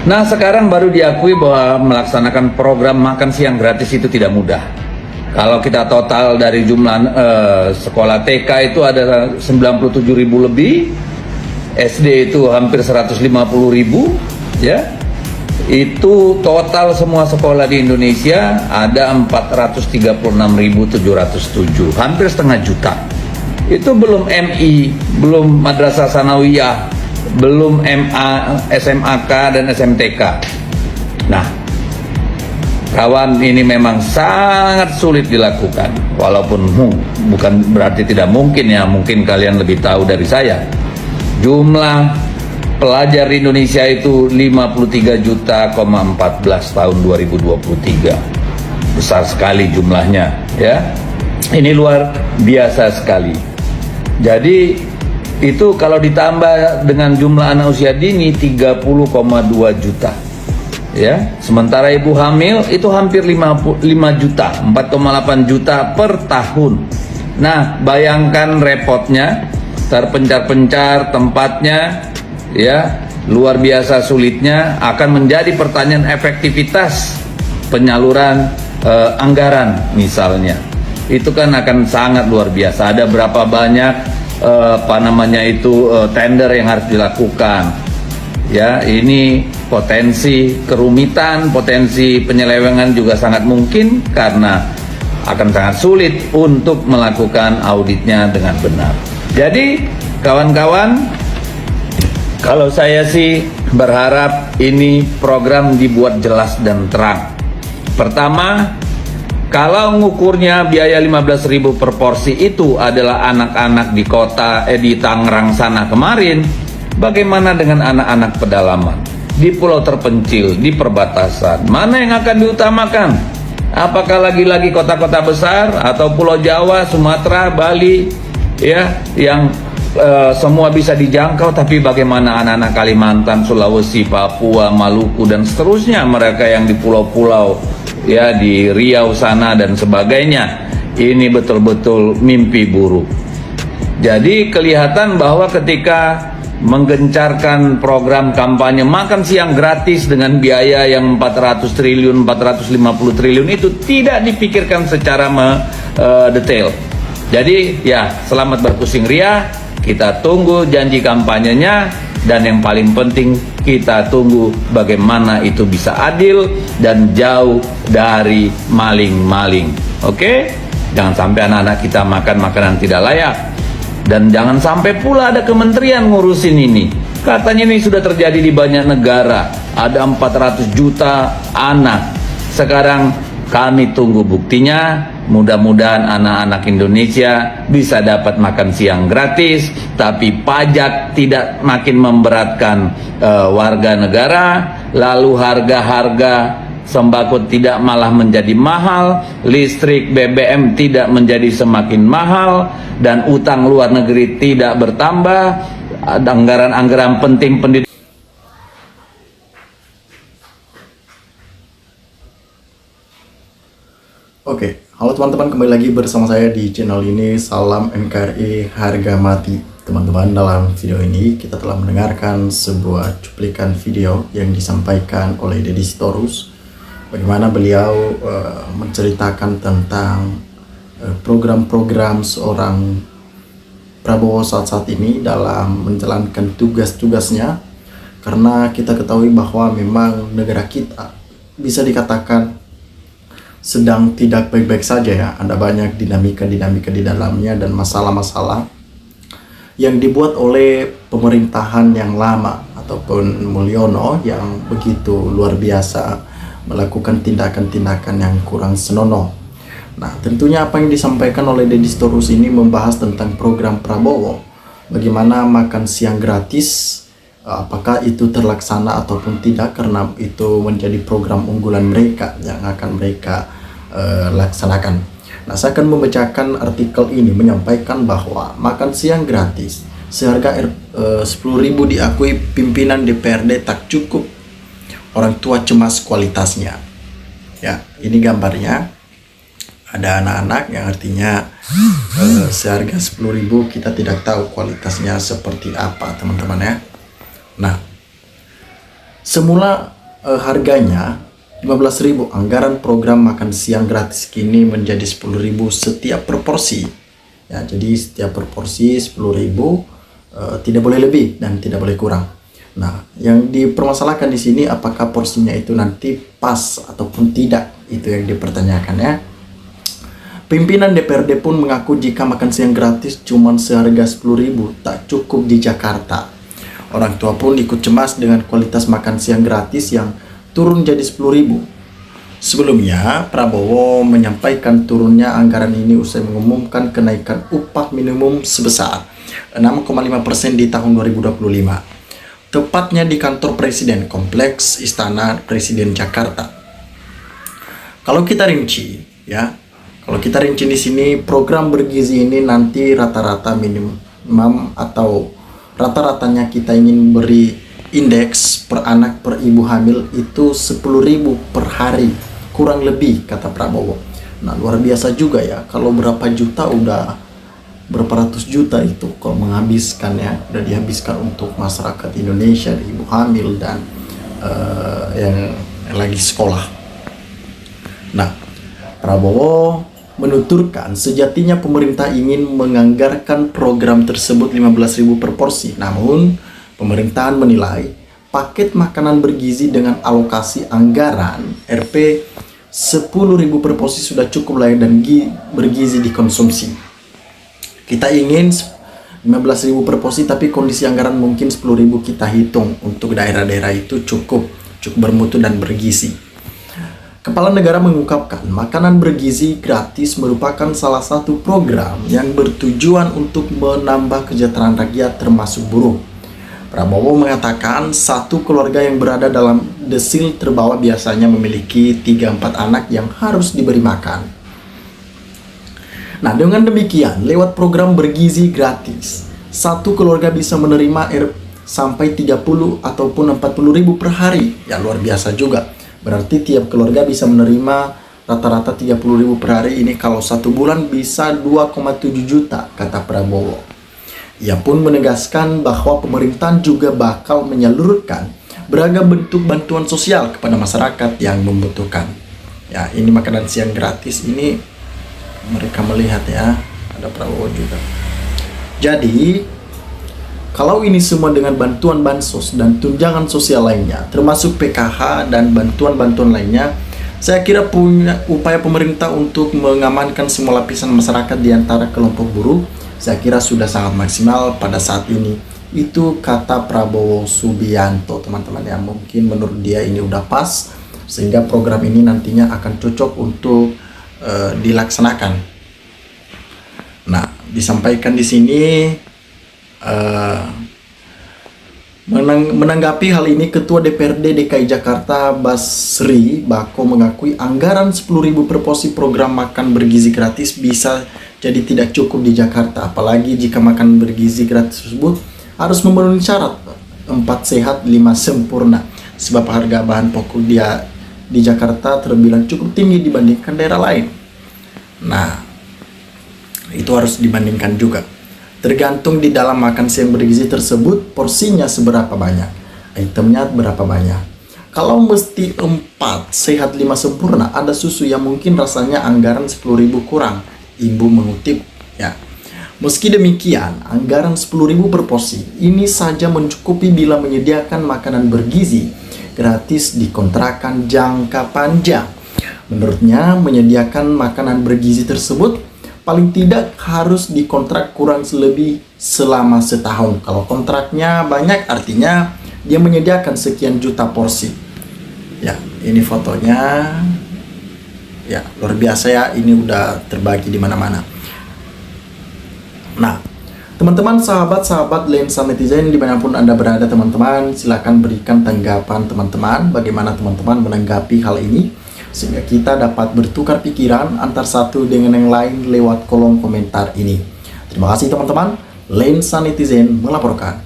Nah, sekarang baru diakui bahwa melaksanakan program makan siang gratis itu tidak mudah. Kalau kita total dari jumlah sekolah TK itu ada 97.000 lebih, SD itu hampir 150.000, ya. Itu total semua sekolah di Indonesia ada 436.707, hampir setengah juta. Itu belum MI, belum Madrasah Sanawiyah, belum MA, SMAK dan SMTK. Nah, kawan, ini memang sangat sulit dilakukan. Walaupun bukan berarti tidak mungkin ya, mungkin kalian lebih tahu dari saya. Jumlah pelajar di Indonesia itu 53 juta, 14 tahun 2023. Besar sekali jumlahnya, ya. Ini luar biasa sekali. Jadi itu kalau ditambah dengan jumlah anak usia dini 30,2 juta. Ya, sementara ibu hamil itu hampir 5 juta, 4,8 juta per tahun. Nah, bayangkan repotnya, terpencar-pencar tempatnya, ya, luar biasa sulitnya. Akan menjadi pertanyaan efektivitas penyaluran anggaran misalnya. Itu kan akan sangat luar biasa. Ada berapa banyak tender yang harus dilakukan. Ya, ini potensi kerumitan, potensi penyelewengan juga sangat mungkin karena akan sangat sulit untuk melakukan auditnya dengan benar. Jadi, kawan-kawan, kalau saya sih berharap ini program dibuat jelas dan terang. Pertama, kalau ngukurnya biaya 15.000 per porsi itu adalah anak-anak di kota di Tangerang sana kemarin, bagaimana dengan anak-anak pedalaman di pulau terpencil, di perbatasan? Mana yang akan diutamakan? Apakah lagi-lagi kota-kota besar atau Pulau Jawa, Sumatera, Bali, ya, yang semua bisa dijangkau, tapi bagaimana anak-anak Kalimantan, Sulawesi, Papua, Maluku dan seterusnya, mereka yang di pulau-pulau, ya, di Riau sana dan sebagainya. Ini betul-betul mimpi buruk. Jadi kelihatan bahwa ketika menggencarkan program kampanye makan siang gratis dengan biaya yang 400 triliun, 450 triliun itu tidak dipikirkan secara detail. Jadi ya, selamat berpusing ria, kita tunggu janji kampanyenya, dan yang paling penting kita tunggu bagaimana itu bisa adil dan jauh dari maling-maling. Oke? Jangan sampai anak-anak kita makan makanan tidak layak. Dan jangan sampai pula ada kementerian ngurusin ini. Katanya ini sudah terjadi di banyak negara. Ada 400 juta anak. Sekarang kami tunggu buktinya. Mudah-mudahan anak-anak Indonesia bisa dapat makan siang gratis, tapi pajak tidak makin memberatkan warga negara, lalu harga-harga sembako tidak malah menjadi mahal, listrik BBM tidak menjadi semakin mahal, dan utang luar negeri tidak bertambah, anggaran-anggaran penting pendidikan. Oke, halo teman-teman, kembali lagi bersama saya di channel ini. Salam NKRI harga mati. Teman-teman, dalam video ini kita telah mendengarkan sebuah cuplikan video yang disampaikan oleh Deddy Sitorus, bagaimana beliau menceritakan tentang program-program seorang Prabowo saat ini dalam menjalankan tugas-tugasnya. Karena kita ketahui bahwa memang negara kita bisa dikatakan sedang tidak baik-baik saja ya. Ada banyak dinamika-dinamika di dalamnya dan masalah-masalah yang dibuat oleh pemerintahan yang lama ataupun Mulyono yang begitu luar biasa melakukan tindakan-tindakan yang kurang senonoh. Nah, tentunya apa yang disampaikan oleh Deddy Sitorus ini membahas tentang program Prabowo, bagaimana makan siang gratis, apakah itu terlaksana ataupun tidak, karena itu menjadi program unggulan mereka yang akan mereka laksanakan. Nah, saya akan membacakan artikel ini menyampaikan bahwa makan siang gratis seharga 10.000 diakui pimpinan DPRD tak cukup. Orang tua cemas kualitasnya. Ya, ini gambarnya. Ada anak-anak yang artinya seharga 10.000 kita tidak tahu kualitasnya seperti apa, teman-teman ya. Nah, semula harganya 15.000, anggaran program makan siang gratis kini menjadi 10.000 setiap per porsi. Ya, jadi setiap per porsi 10.000, tidak boleh lebih dan tidak boleh kurang. Nah, yang dipermasalahkan di sini apakah porsinya itu nanti pas ataupun tidak, itu yang dipertanyakan ya. Pimpinan DPRD pun mengaku jika makan siang gratis cuma seharga 10.000 tak cukup di Jakarta. Orang tua pun ikut cemas dengan kualitas makan siang gratis yang turun jadi 10.000. Sebelumnya, Prabowo menyampaikan turunnya anggaran ini usai mengumumkan kenaikan upah minimum sebesar 6,5% di tahun 2025. Tepatnya di kantor Presiden, Kompleks Istana Presiden Jakarta. Kalau kita rinci, di sini program bergizi ini nanti rata-rata minimum atau rata-ratanya kita ingin beri indeks per anak per ibu hamil itu 10.000 per hari, kurang lebih kata Prabowo. Nah, luar biasa juga ya, kalau berapa juta, udah berapa ratus juta itu kalau menghabiskan ya, udah dihabiskan untuk masyarakat Indonesia, ibu hamil dan yang lagi sekolah. Nah, Prabowo menuturkan sejatinya pemerintah ingin menganggarkan program tersebut 15.000 per porsi. Namun, pemerintahan menilai paket makanan bergizi dengan alokasi anggaran Rp 10.000 per porsi sudah cukup layak dan bergizi dikonsumsi. Kita ingin 15.000 per porsi, tapi kondisi anggaran mungkin 10.000 kita hitung untuk daerah-daerah itu cukup bermutu dan bergizi. Kepala negara mengungkapkan makanan bergizi gratis merupakan salah satu program yang bertujuan untuk menambah kesejahteraan rakyat termasuk buruh. Prabowo mengatakan satu keluarga yang berada dalam desil terbawah biasanya memiliki 3-4 anak yang harus diberi makan. Nah, dengan demikian, lewat program bergizi gratis, satu keluarga bisa menerima sampai 30 ataupun 40.000 per hari. Ya, luar biasa juga. Berarti tiap keluarga bisa menerima rata-rata 30.000 per hari. Ini kalau 1 bulan bisa 2,7 juta, kata Prabowo. Ia pun menegaskan bahwa pemerintahan juga bakal menyalurkan beragam bentuk bantuan sosial kepada masyarakat yang membutuhkan. Ya, ini makanan siang gratis ini mereka melihat ya, ada Prabowo juga. Jadi, kalau ini semua dengan bantuan bansos dan tunjangan sosial lainnya, termasuk PKH dan bantuan-bantuan lainnya, saya kira punya upaya pemerintah untuk mengamankan semua lapisan masyarakat di antara kelompok buruh, saya kira sudah sangat maksimal pada saat ini. Itu kata Prabowo Subianto, teman-teman, yang mungkin menurut dia ini udah pas, sehingga program ini nantinya akan cocok untuk dilaksanakan. Nah, disampaikan di sini menanggapi hal ini, Ketua DPRD DKI Jakarta Basri Bako mengakui anggaran 10.000 per porsi program makan bergizi gratis bisa jadi tidak cukup di Jakarta, apalagi jika makan bergizi gratis tersebut harus memenuhi syarat 4 sehat 5 sempurna, sebab harga bahan pokok dia di Jakarta terbilang cukup tinggi dibandingkan daerah lain. Nah, itu harus dibandingkan juga. Tergantung di dalam makan siang bergizi tersebut porsinya seberapa banyak, itemnya berapa banyak. Kalau mesti 4 sehat 5 sempurna, ada susu yang mungkin rasanya anggaran 10.000 kurang, ibu mengutip ya. Meski demikian, anggaran 10.000 per porsi ini saja mencukupi bila menyediakan makanan bergizi gratis di kontrakan jangka panjang. Menurutnya, menyediakan makanan bergizi tersebut paling tidak harus dikontrak kurang lebih selama setahun. Kalau kontraknya banyak, artinya dia menyediakan sekian juta porsi. Ya, ini fotonya. Ya, luar biasa ya, ini udah terbagi di mana-mana. Nah, teman-teman, sahabat-sahabat lensa netizen dimanapun Anda berada, teman-teman, silakan berikan tanggapan teman-teman, bagaimana teman-teman menanggapi hal ini, sehingga kita dapat bertukar pikiran antar satu dengan yang lain lewat kolom komentar ini. Terima kasih teman-teman, lensa netizen melaporkan.